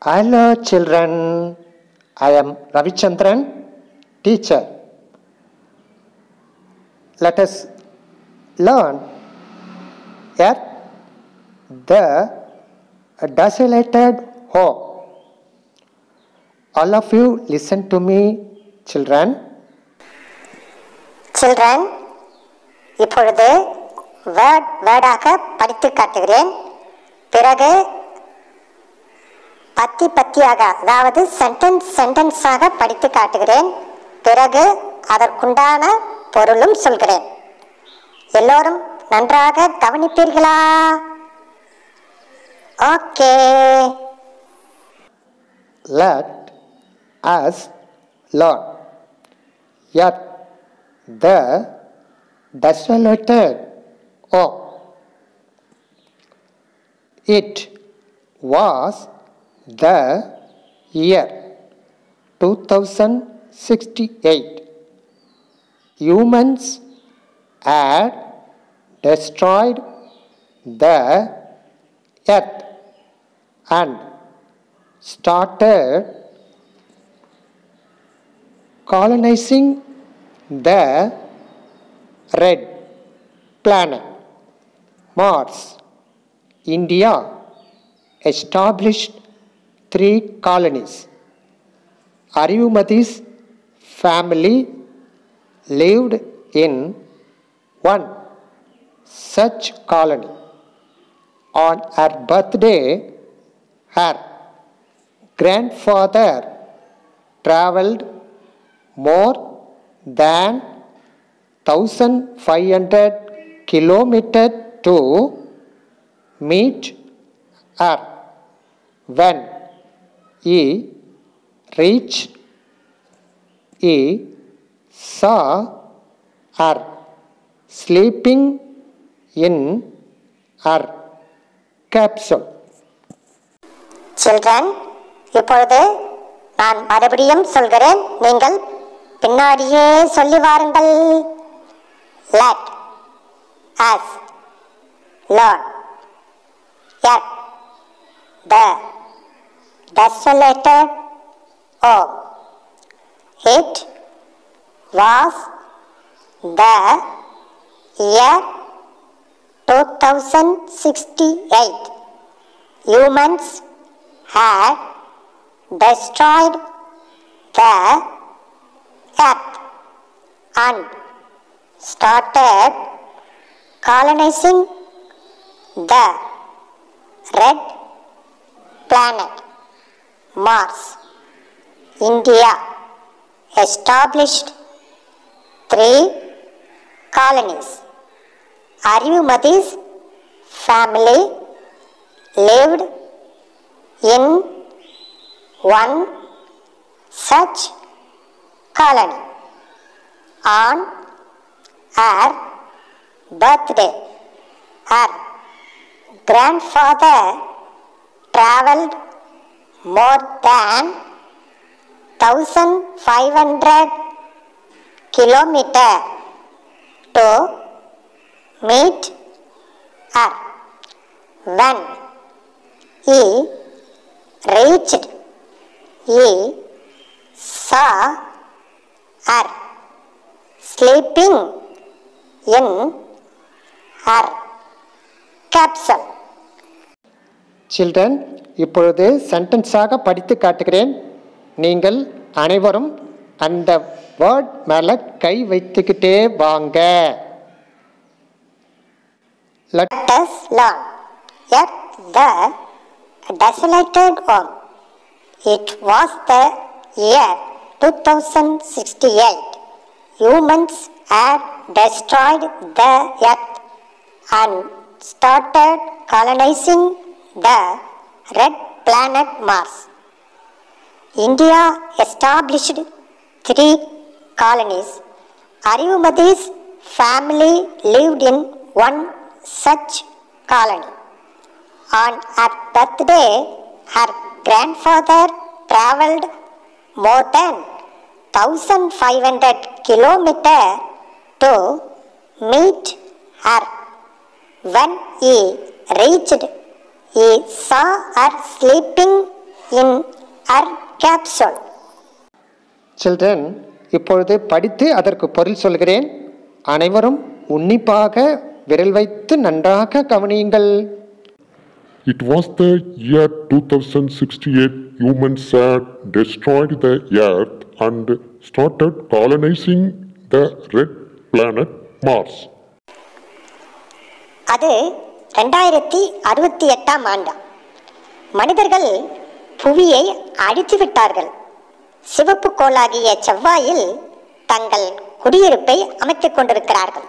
Hello children, I am Ravichandran, teacher. Let us learn at the desolated home. All of you listen to me children. Children, இப்பொழுது வேர்டாக படித்து காட்டுகிறேன். பிறகு பத்தியாக அதாவது சென்டென்ஸாக படித்து காட்டுகிறேன். பிறகு அதற்குண்டான பொருளும் சொல்கிறேன். எல்லோரும் நன்றாக கவனிப்பீர்களா? Okay. Let us learn. At the desolated home. It was the year 2068. Humans had destroyed the earth and started colonizing the red planet, Mars. India established 3 colonies. Ariyumati's family lived in one such colony. On her birthday, her grandfather traveled more than 1,500 kilometers to meet her. When he reached, he saw her sleeping in her capsule. Children, இப்பொழுது நான் மறுபடியும் சொல்கிறேன். நீங்கள் பின்னாடியே சொல்லி வாருங்கள். Let us learn. At the desolated home. It was the year 2068. Humans had destroyed the earth and started colonizing the red planet, Mars. India established 3 colonies. Ariyumati's family lived in one such colony. On her birthday, her grandfather traveled more than 1,500 kilometers to meet her. When he reached, he saw her sleeping in her capsule. Children, இப்பொழுது சென்டென்ஸாக படித்து காட்டுகிறேன். நீங்கள் அனைவரும் அந்த word மேலே கை வைத்துக்கிட்டே வாங்க. Let us learn. At the desolated home. It was the year 2068. Humans had destroyed the earth and started colonizing the red planet Mars. India established 3 colonies. Ariyumati's family lived in one such colony. On her birthday, her grandfather traveled more than 1,500 kilometers to meet her. When he reached, he saw her sleeping in her capsule. Children, இப்பொழுது படித்து அதற்கு பொருள் சொல்கிறேன். அனைவரும் உன்னிப்பாக விரல் வைத்து நன்றாக கவனியுங்கள். It was the year 2068. Humans had destroyed the earth and started colonizing the red planet Mars. அது 2068 ஆண்டு. மனிதர்கள் புவியை அழித்து விட்டார்கள். சிவப்பு கோளாகிய செவ்வாயில் தங்கள் குடியிருப்பை அமைத்துக் கொண்டிருக்கிறார்கள்.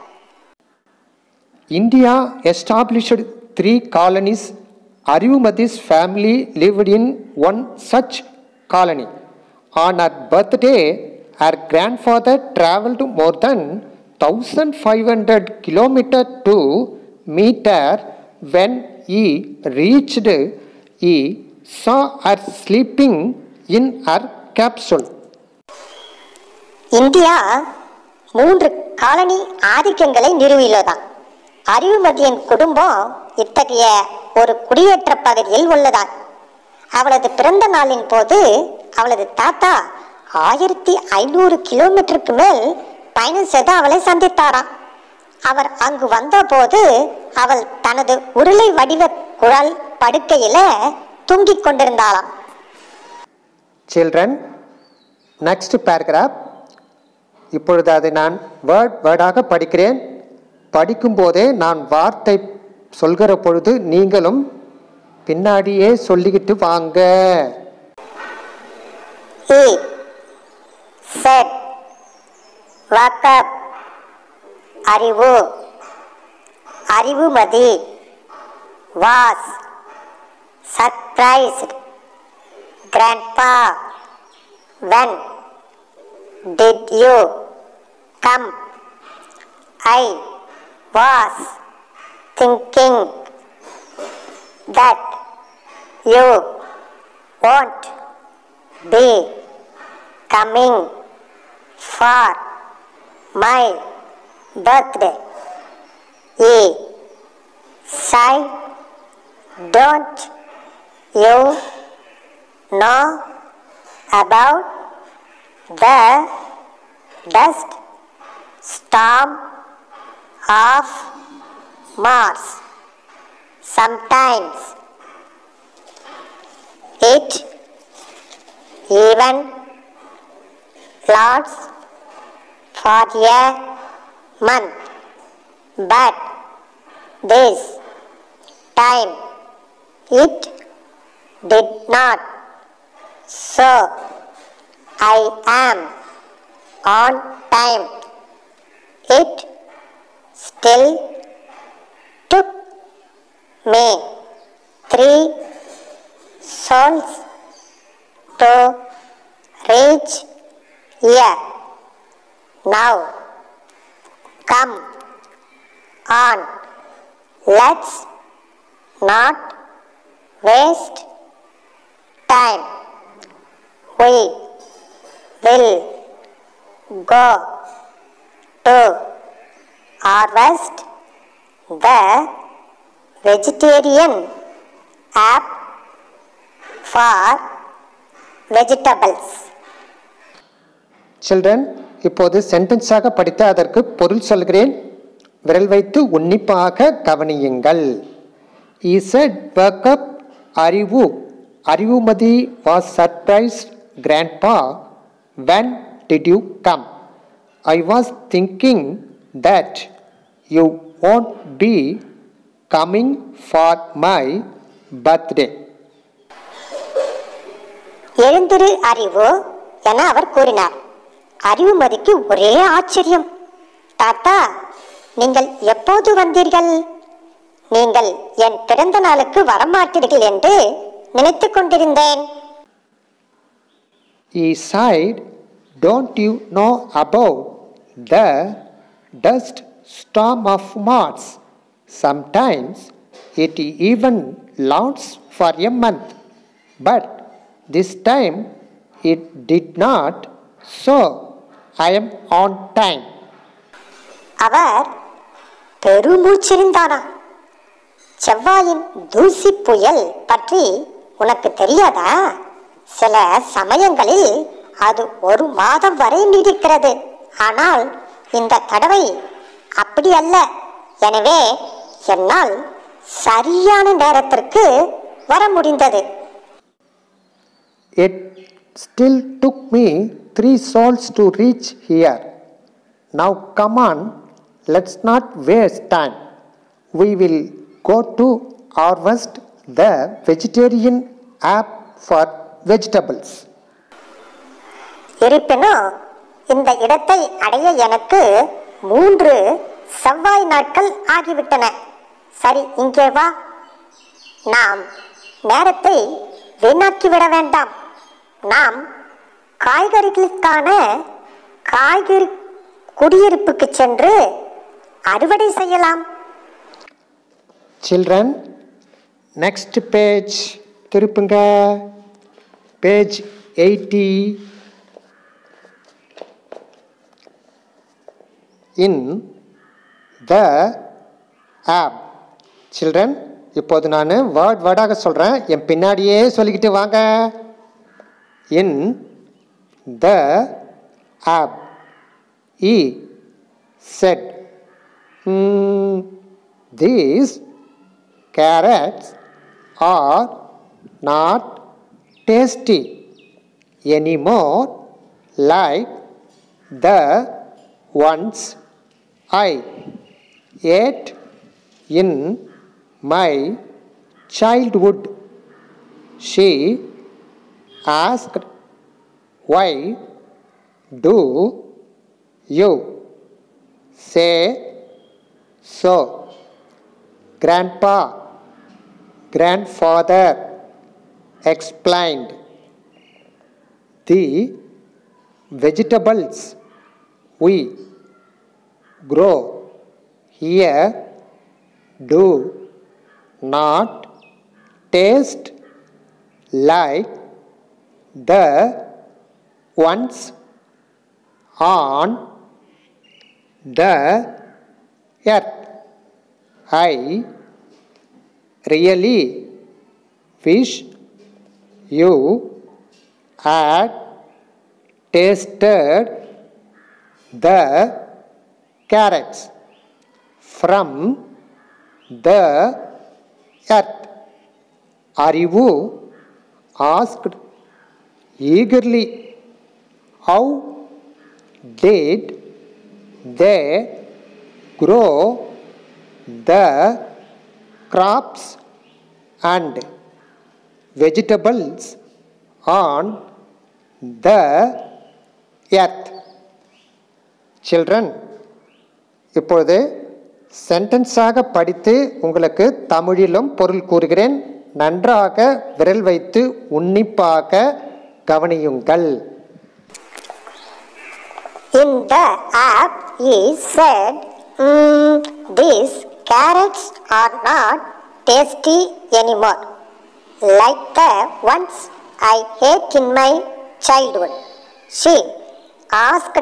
India established 3 colonies. Arivumati's family lived in one such colony. On her birthday, her grandfather travelled more than 1,500 kilometers to meet her. When he reached, he saw her sleeping in her capsule. India 3 colony ஆதிக்கங்களை நிறுவியுள்ளதாம். அறிவுமதியின் குடும்பம் இத்தகைய ஒரு குடியேற்ற பகுதியில் உள்ளதாம். அவளது பிறந்த நாளின் போது அவளது தாத்தா 1500 கிலோமீட்டருக்கு மேல் பயணம் செய்து அவளை சந்தித்தாராம். அவர் அங்கு வந்தபோது அவள் தனது உருளை வடிவ குழல் படுக்கையில தூங்கிக் கொண்டிருந்தாளாம். Children, next paragraph. இப்பொழுது அதை நான் வேர்டாக படிக்கிறேன். படிக்கும்போதே நான் வார்த்தை சொல்கிற பொழுது நீங்களும் பின்னாடியே சொல்லிக்கிட்டு வாங்க. He said, wake up, Arivu. Arivumati was surprised. Grandpa, when did you come? I was thinking that you won't be coming for my birthday. He said, don't you know about the dust storm of Mars? Sometimes it even lasts for a month, but this time it did not. So I am on time. It still took me 3 sols to reach here. Now come on, let's not waste time. We will go to harvest the vegetarian app for vegetables. Children, இப்போது சென்டென்ஸாக படித்து அதற்கு பொருள் சொல்கிறேன். விரல் வைத்து உன்னிப்பாக கவனியுங்கள். He said, wake up, Arivu. Arivumati was surprised. Grandpa, when did you come? I was thinking that you won't be coming for my birthday. எழுந்திரு அறிவு என அவர் கூறினார். அறிவுமதிக்கு ஒரே ஆச்சரியம். தாத்தா, நீங்கள் எப்போது வந்தீர்கள்? நீங்கள் என் பிறந்த நாளுக்கு வரமாட்டீர்கள் என்று நினைத்துக் கொண்டிருந்தேன். He said, don't you know about the dust storm of Mars? Sometimes it even lasts for a month, but this time it did not, so I am on time. அவர் பெருமூச்சிருந்தானா? செவ்வாயின் தூசி புயல் பற்றி உனக்கு தெரியாதா? சில சமயங்களில் அது 1 மாதம் வரை நீடிக்கிறது. ஆனால் இந்த தடவை அப்படி அல்ல. எனவே என்னால் சரியான நேரத்திற்கு வர முடிந்தது. It still took me 3 souls to reach here. Now come on, let's not waste time. We will go to harvest the vegetarian app for vegetables. இருப்பினும் இந்த இடத்தை அடைய எனக்கு 3 செவ்வாய் நாட்கள் ஆகிவிட்டன. சரி, இங்கே வா. நாம் நேரத்தை வீணாக்கிவிட வேண்டாம். நாம் காய்கறிகளுக்கான காய்கறி குடியிருப்புக்கு சென்று அறுவடை செய்யலாம். Children, next page திருப்புங்க. Page 80. In the app. Children, இப்போது நான் வேர்டாக சொல்கிறேன். என் பின்னாடியே சொல்லிக்கிட்டு வாங்க. In the app. He said, these carrots are not tasty anymore like the ones I ate in my childhood. She asked, why do you say so? Grandfather explained. The vegetables we grow here do not taste like the ones on the earth. I really wish you had tasted the carrots from the earth. Arivu asked eagerly, how did they grow the crops and vegetables on the earth? Children, இப்பொழுது சென்டென்ஸாக படித்து உங்களுக்கு தமிழிலும் பொருள் கூறுகிறேன். நன்றாக விரல் வைத்து உன்னிப்பாக கவனியுங்கள். In the app he said, these carrots are not tasty anymore like the ones I ate in my childhood. She asked,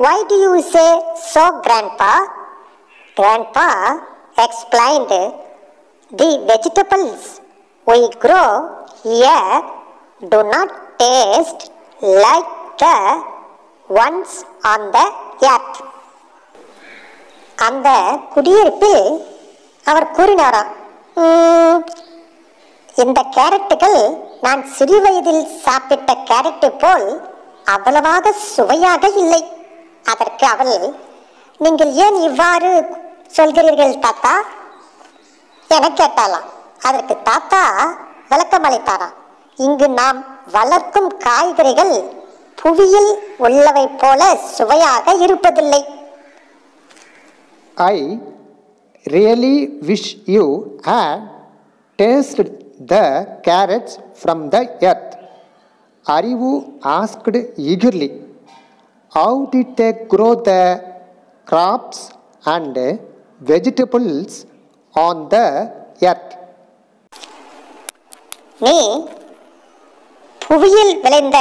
why do you say so, Grandpa? Grandpa explained, the vegetables we grow here do not taste like the ones on the earth. அந்த குடியிருப்பில் அவர் கூறினாராம், இந்த கேரட்டுகள் நான் சிறு வயதில் சாப்பிட்ட carrot போல் அவ்வளவாக சுவையாக இல்லை. அதற்கு அவள், நீங்கள் ஏன் இவ்வாறு சொல்கிறீர்கள் தாத்தா என கேட்டாளாம். அதற்கு தாத்தா விளக்கம் அளித்தாராம், இங்கு நாம் வளர்க்கும் காய்கறிகள் புவியில் உள்ளவை போல சுவையாக இருப்பதில்லை. I really wish you had tasted the carrots from the earth. Arivu asked eagerly, how did they grow the crops and vegetables on the earth? நீ புவியில் விளைந்த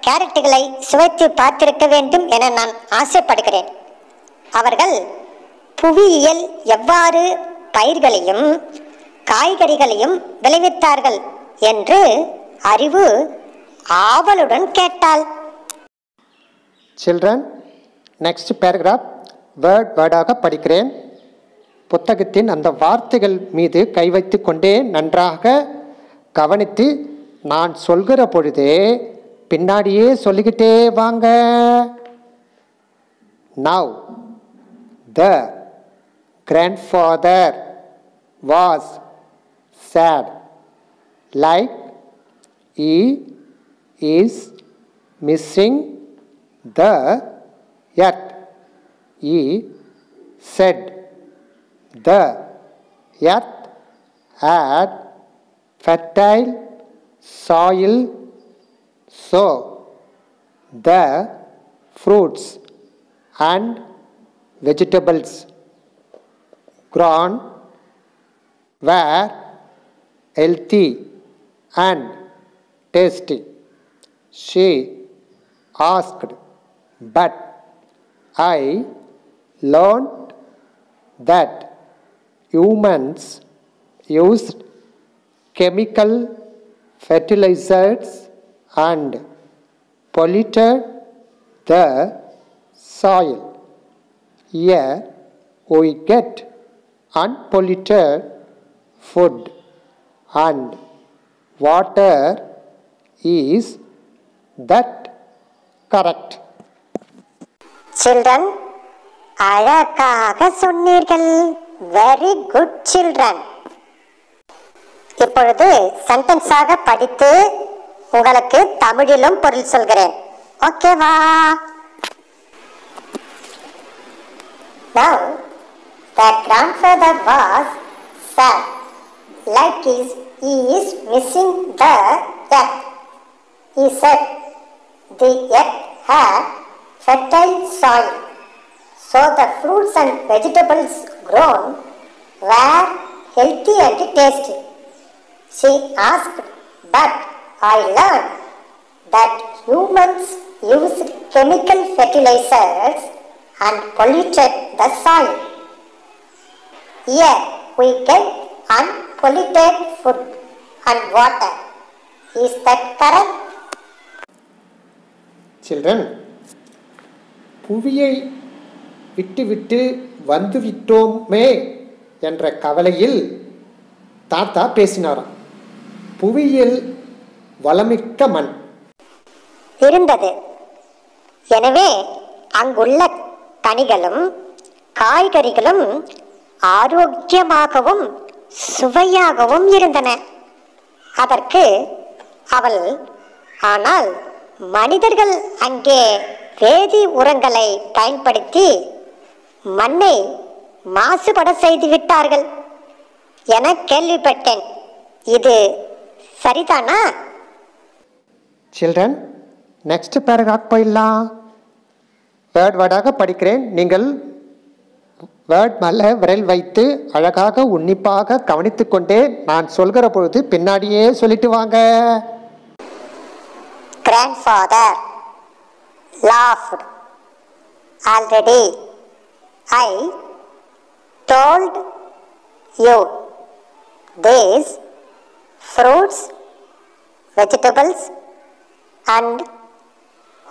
கேரட்டுகளை சுவைத்து பார்த்திருக்க வேண்டும் என நான் ஆசைப்படுகிறேன். அவர்கள் புவியியல் எவ்வாறு பயிர்களையும் காய்கறிகளையும் விளைவித்தார்கள் என்று அறிவு ஆவலுடன் கேட்டாள். சில்ட்ரன், நெக்ஸ்ட் பேராகிராஃப் வேர்டாக படிக்கிறேன். புத்தகத்தின் அந்த வார்த்தைகள் மீது கை வைத்து கொண்டே நன்றாக கவனித்து நான் சொல்கிற பொழுதே பின்னாடியே சொல்லிக்கிட்டே வாங்க. Now the grandfather was sad, like he is missing the earth. He said the earth had fertile soil, so the fruits and vegetables grown were healthy and tasty. She asked, but I learned that humans used chemical fertilizers and polluted the soil. Here we get unpolluted food and water. Is that correct? Children, அழகாக சொன்னீர்கள். Very good children. இப்பொழுது சென்டென்ஸாக படித்து உங்களுக்கு தமிழிலும் பொருள் சொல்கிறேன். ஓகேவா? Now the grandfather was sad, like he is missing the earth. He said the earth had fertile soil, so the fruits and vegetables grown were healthy and tasty. She asked, but I learned that humans used chemical fertilizers and polluted the soil. Here we get unpolluted food and water. Is that correct? Children, புவியை விட்டு வந்துவிட்டோமே என்ற கவலையில் தாத்தா பேசினாராம். புவியில் வளமிக்க மண் இருந்தது. எனவே அங்குள்ள கனிகளும் காய்கறிகளும் ஆரோக்கியமாகவும் சுவையாகவும் இருந்தன. அதற்கு அவள், ஆனால் மனிதர்கள் அங்கே வேதி உரங்களை பயன்படுத்தி மண்ணை மாசுபட செய்து விட்டார்கள் என கேள்விப்பட்டேன். இது சரிதானா? சில்ட்ரன், நெக்ஸ்ட் பேராகிராஃப் போயிடலாம். வேர்டாக படிக்கிறேன். நீங்கள் வேர்ட் மேலே விரல் வைத்து அழகாக உன்னிப்பாக கவனித்து கொண்டே நான் சொல்கிற பொழுது பின்னாடியே சொல்லிட்டு வாங்க. Grandfather laughed. Already I told you these fruits, vegetables and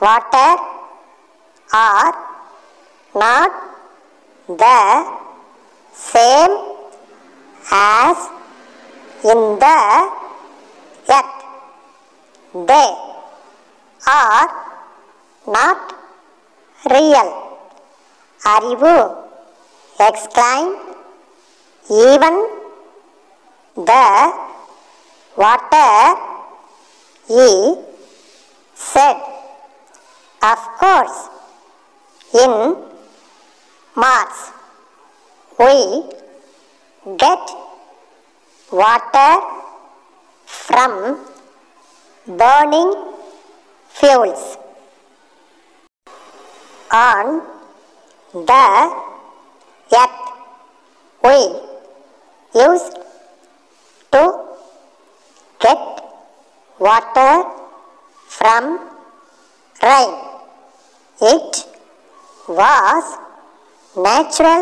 water are not the same as in the earth. They are not real. Arivu exclaimed. Even the water, he said. Of course, in Mars we get water from burning fuels. On the earth we used to get water from rain. It was natural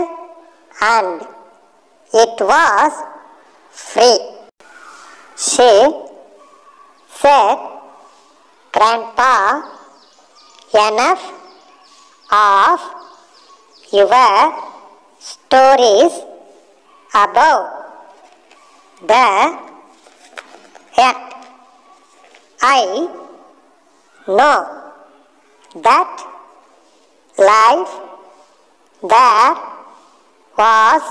and it was free. She said Grandpa, enough of your stories about the earth. I know that life there was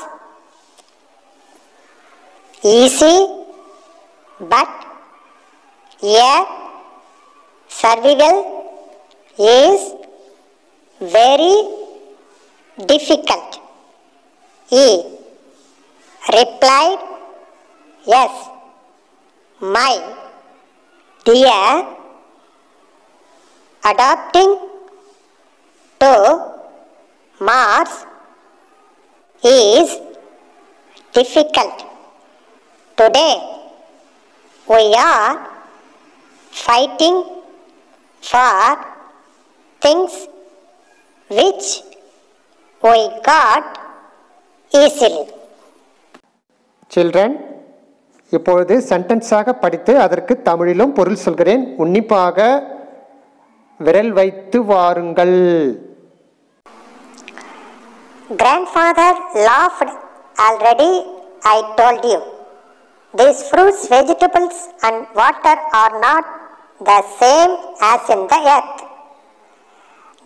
easy, but yet survival is very difficult. He replied, yes, my dear, adapting to Mars is difficult. Today we are fighting for things which we got easily. Children, இப்பொழுது சென்டென்ஸாக படித்து அதற்கு தமிழிலும் பொருள் சொல்கிறேன். உன்னிப்பாக விரல் வைத்து வாருங்கள். Grandfather laughed. Already I told you. These fruits, vegetables and water are not the same as in the earth.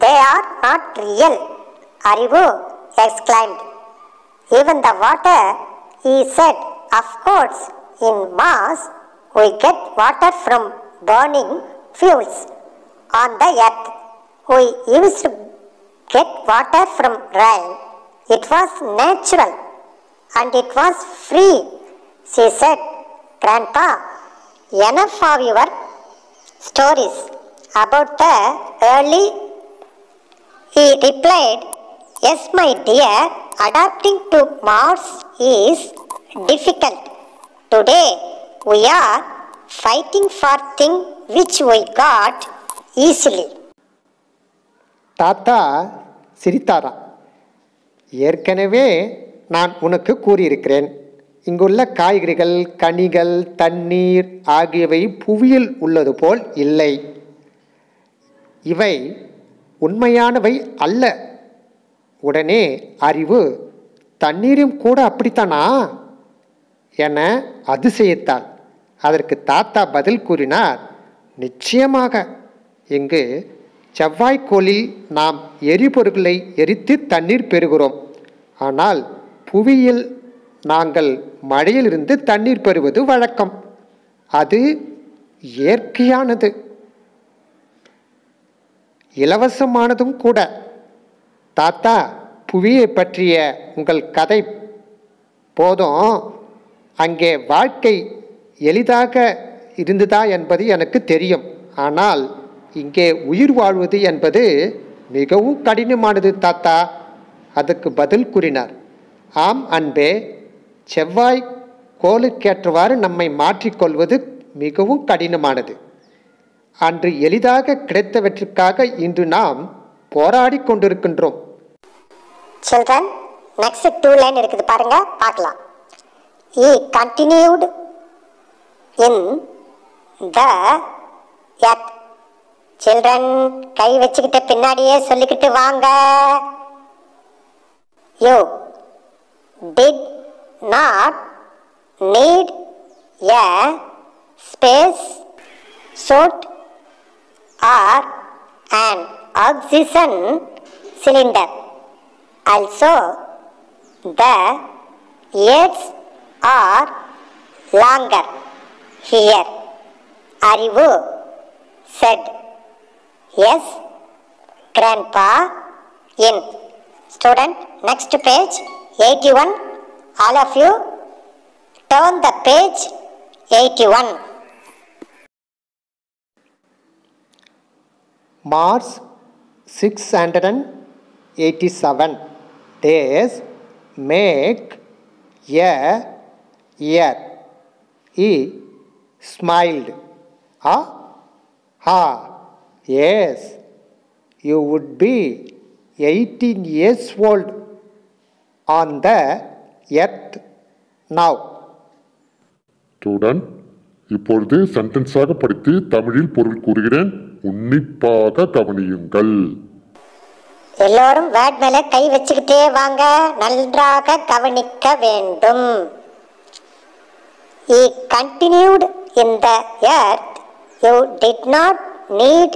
They are not real. Arivu exclaimed. Even the water, he said. Of course, in Mars we get water from burning fuels. On the earth we used to get water from rain. It was natural and it was free. She said, Grandpa, enough of your stories about the early. He replied, yes, my dear, adapting to Mars is difficult. Today we are fighting for things which we got easily. தாத்தா சிரித்தாரா. ஏற்கனவே நான் உனக்கு கூறியிருக்கிறேன், இங்குள்ள காய்கறிகள், கனிகள், தண்ணீர் ஆகியவை புவியில் உள்ளது போல் இல்லை. இவை உண்மையானவை அல்ல. உடனே அறிவு, தண்ணீரும் கூட அப்படித்தானா என அதிசயித்தாள். அதற்கு தாத்தா பதில் கூறினார், நிச்சயமாக. இங்கு செவ்வாய்க்கோளில் நாம் எரிபொருட்களை எரித்து தண்ணீர் பெறுகிறோம். ஆனால் புவியில் நாங்கள் மழையிலிருந்து தண்ணீர் பெறுவது வழக்கம். அது இயற்கையானது, இலவசமானதும் கூட. தாத்தா, புவியை பற்றிய உங்கள் கதை போதும். அங்கே வாழ்க்கை எளிதாக இருந்ததா என்பது எனக்கு தெரியும். ஆனால் இங்கே உயிர் வாழ்வது என்பது மிகவும் கடினமானது தாத்தா. அதுக்கு பதில் கூறினார். ஆம் அன்பே, செவ்வாய் கோளுக்கேற்றவாறு நம்மை மாற்றிக்கொள்வது மிகவும் கடினமானது. அன்று எளிதாக கிடைத்தவற்றுக்காக இன்று நாம் போராடி கொண்டிருக்கின்றோம். Children, next 2 line இருக்குது பாருங்க, பார்க்கலாம். He continued in the earth. Children, கை வச்சுக்கிட்ட பின்னாடியே சொல்லிக்கிட்டு வாங்க. You did not need a space suit or an oxygen cylinder. Also, the years are longer here. Arivu said, yes, Grandpa, in. Student, next page 81. All of you turn the page 81. Mars 687 days make a year. He smiled. Yes, you would be 18 years old on the earth now. Student, இப்பொழுது சென்டென்ஸாக படித்து தமிழில் பொருள் கூறுகிறேன், உன்னிப்பாக கவனியுங்கள். எல்லோரும் word மேல கை வச்சுக்கிட்டே வாங்க, நன்றாக கவனிக்க வேண்டும். He continued in the earth. You did not need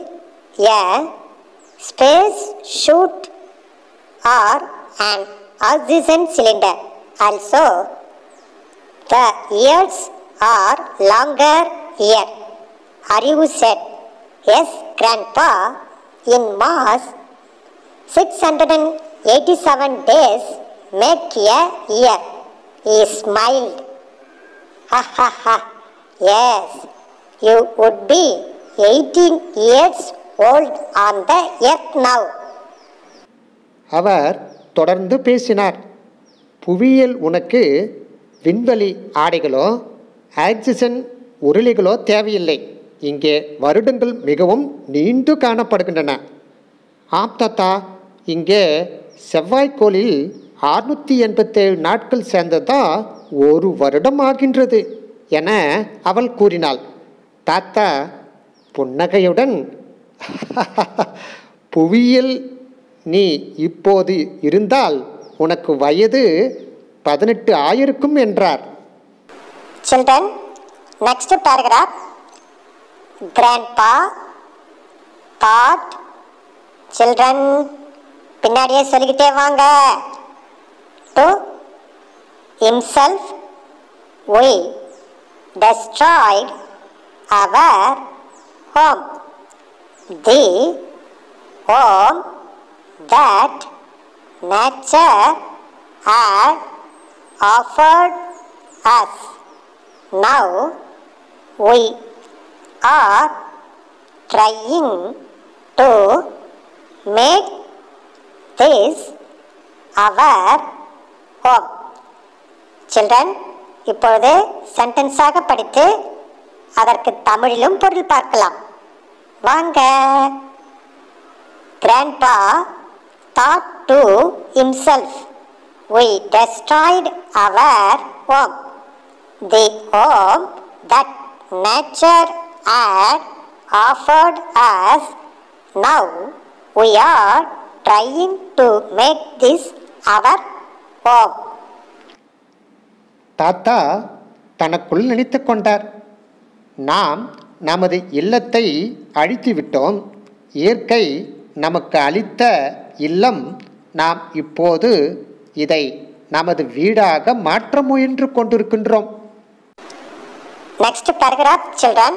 a space suit or an oxygen cylinder. Also, the years are longer here. Arivu said, yes, Grandpa, in Mars, 687 days make a year. He smiled. Ha ha ha. Yes, you would be 18 years old on the earth now. அவர் தொடர்ந்து பேசினார். புவியியல் உனக்கு விண்வெளி ஆடைகளோ oxygen உருளைகளோ தேவையில்லை. இங்கே வருடங்கள் மிகவும் நீண்டு காணப்படுகின்றன. ஆம் தாத்தா, இங்கே செவ்வாய்க்கோளில் 687 நாட்கள் சேர்ந்ததா ஒரு வருடம் ஆகின்றது என அவள் கூறினாள். தாத்தா புன்னகையுடன், புவியில் நீ இப்போது இருந்தால் உனக்கு வயது 18 ஆயிருக்கும் என்றார். Children, next paragraph. Grandpa thought. Children, பின்னாடியே சொல்லிக்கிட்டே வாங்க. To himself, we destroyed our home. The home that nature had offered us. Now we are trying to make this our home. Children, இப்பொழுது சென்டென்ஸாக படித்து அதற்கு தமிழிலும் பொருள் பார்க்கலாம். வாங்க. Grandpa thought to himself, we destroyed our home. The home that nature had offered us. Now we are trying to make this our home. தாத்தா தனக்குள் நினைத்து கொண்டார், நாம் நமது இல்லத்தை அழித்து விட்டோம். இயற்கை நமக்கு அளித்த இல்லம், நாம் இப்போது இதை நமது வீடாக மாற்ற முயன்று கொண்டிருக்கின்றோம். Next paragraph children.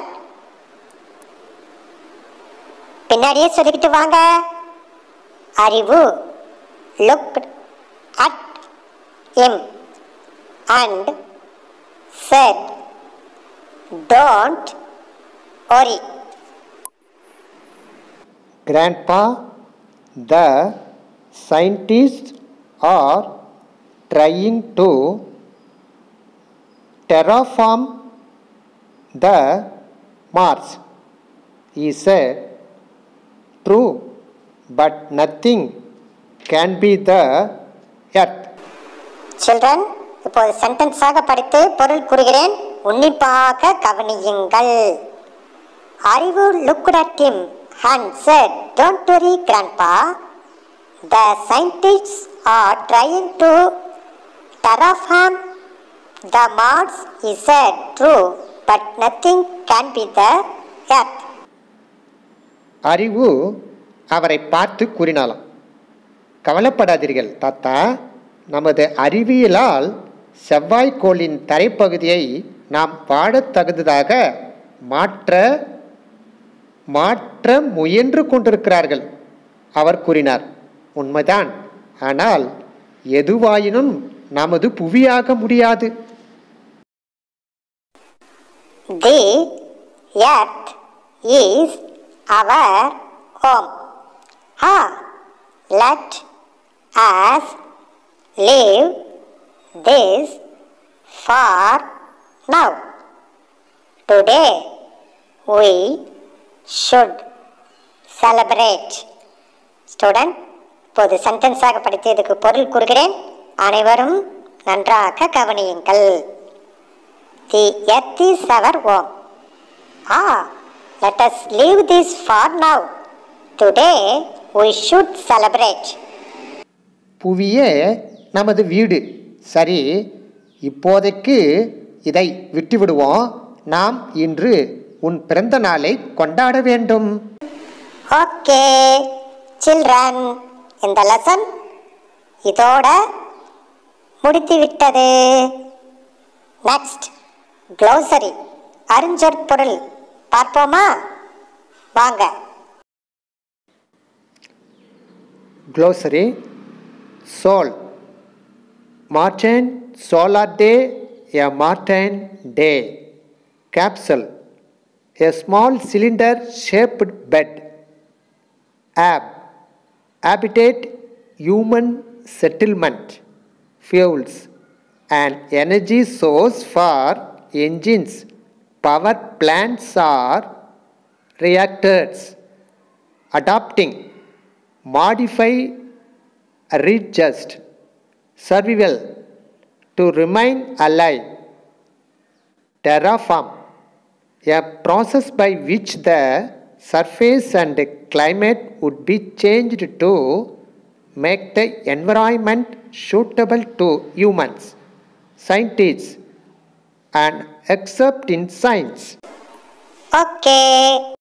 பின்னாடியே சொல்லிக்கிட்டு வாங்க. அறிவு looked at him and said, don't worry. Grandpa, the scientists are trying to terraform the Mars. He said, true, but nothing can be the earth. Children, இப்போது சென்டென்ஸாக படித்து பொருள் கூறுகிறேன், உன்னிப்பாக கவனியுங்கள். அறிவு looked at him and said, don't worry grandpa, the scientists are trying to terraform the Mars. He said, true, but nothing can be the earth. அறிவு அவரை பார்த்து கூறினாலாம், கவலைப்படாதீர்கள் தாத்தா, நமது அறிவியலால் செவ்வாய்க்கோளின் தரைப்பகுதியை நாம் வாழத் தகுந்ததாக மாற்ற முயன்று கொண்டிருக்கிறார்கள். அவர் கூறினார், உண்மைதான், ஆனால் எதுவாயினும் நமது புவியாக முடியாது. The earth is our home. Let us leave this for now. Today we should celebrate. Student, இப்போது சென்டென்ஸாக படித்ததுக்கு பொருள் கூறுகிறேன், அனைவரும் நன்றாக கவனியுங்கள். The earth is our home. Let us leave this for now. Today we should celebrate. புவியே நமது வீடு. சரி, இப்போதைக்கு இதை விட்டுவிடுவோம். நாம் இன்று உன் பிறந்த நாளை கொண்டாட வேண்டும். Okay, children, இந்த லெசன் இதோட முடித்துவிட்டது. நெக்ஸ்ட் க்ளோசரி அறிஞ்சொற்பொருள் பார்ப்போமா? வாங்க. Glossary. Sol. Martin, solar day, a Martin day. Capsule. A small cylinder shaped bed. Ab. Habitat, human settlement. Fuels. An energy source for engines, power plants or reactors. Adapting. Modify, readjust. Survival, to remain alive. Terraform, a process by which the surface and climate would be changed to make the environment suitable to humans. Scientists, an excerpt in Science. Okay.